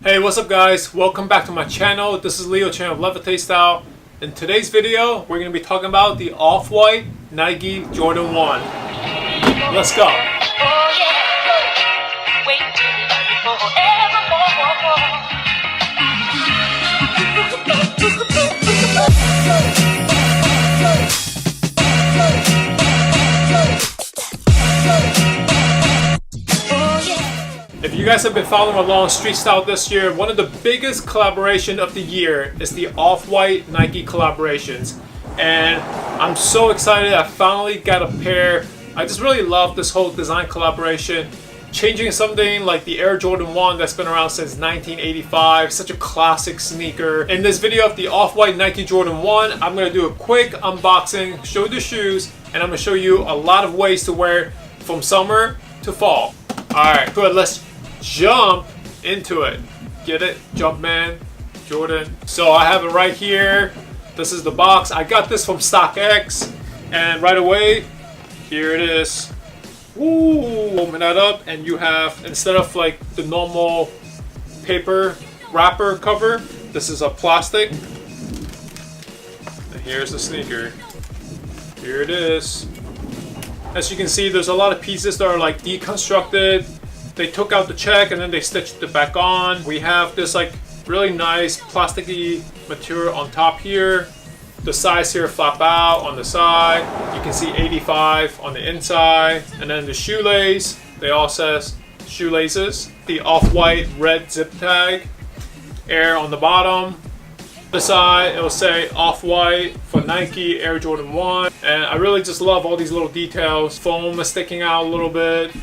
Hey, what's up guys? Welcome back to my channel. This is Leo, channel of Levitate Style. In today's video, we're going to be talking about the Off-White Nike Jordan 1. Let's go. If you guys have been following along street style this year, one of the biggest collaboration of the year is the Off-White Nike collaborations. And I'm so excited I finally got a pair. I just really love this whole design collaboration. Changing something like the Air Jordan 1 that's been around since 1985, such a classic sneaker. In this video of the Off-White Nike Jordan 1, I'm going to do a quick unboxing, show you the shoes, and I'm going to show you a lot of ways to wear it from summer to fall. Alright, good, let's jump into it. Get it? Jumpman, Jordan. So I have it right here. This is the box. I got this from StockX, and right away, here it is. Woo! Open that up, and you have, instead of like the normal paper wrapper cover, this is a plastic. And here's the sneaker. Here it is. As you can see, there's a lot of pieces that are like deconstructed. They took out the check and then they stitched it back on. We have this like really nice plasticky material on top here. The sides here flap out on the side. You can see 85 on the inside. And then the shoelace, they all says shoelaces. The off-white red zip tag. Air on the bottom. The side, it'll say Off-White for Nike Air Jordan 1. And I really just love all these little details. Foam is sticking out a little bit,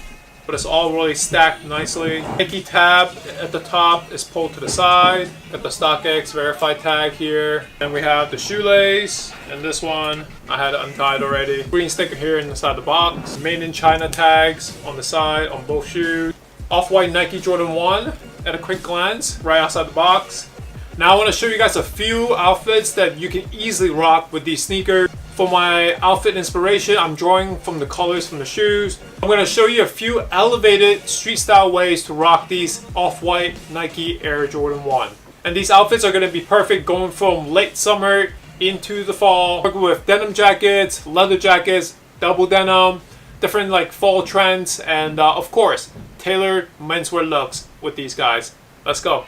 but it's all really stacked nicely. Nike tab at the top is pulled to the side. Got the StockX verified tag here. And we have the shoelace, and this one I had it untied already. Green sticker here inside the box. Made in China tags on the side on both shoes. Off-White Nike Jordan 1 at a quick glance, right outside the box. Now I want to show you guys a few outfits that you can easily rock with these sneakers. For my outfit inspiration, I'm drawing from the colors from the shoes. I'm going to show you a few elevated street style ways to rock these Off-White Nike Air Jordan 1. And these outfits are going to be perfect going from late summer into the fall. Working with denim jackets, leather jackets, double denim, different like fall trends, and of course, tailored menswear looks with these guys. Let's go.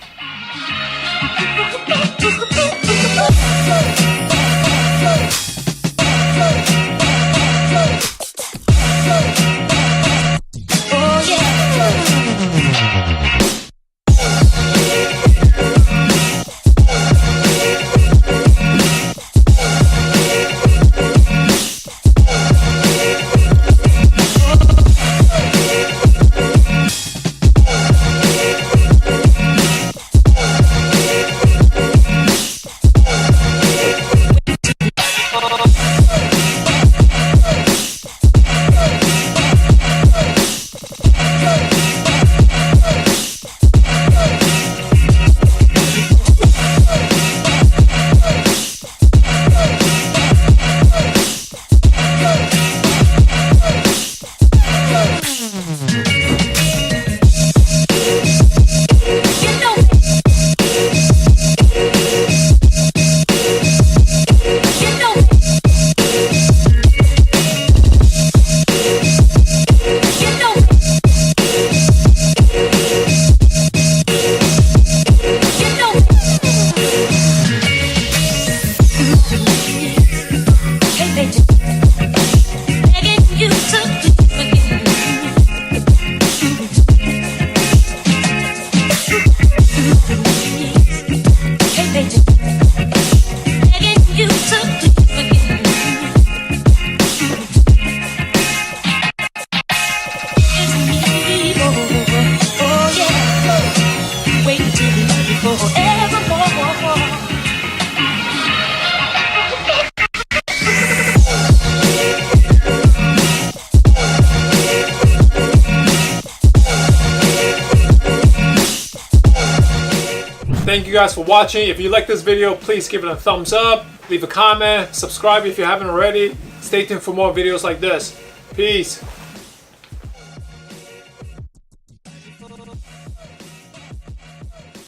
Thank you guys for watching. If you like this video, please give it a thumbs up, leave a comment, subscribe if you haven't already. Stay tuned for more videos like this. Peace.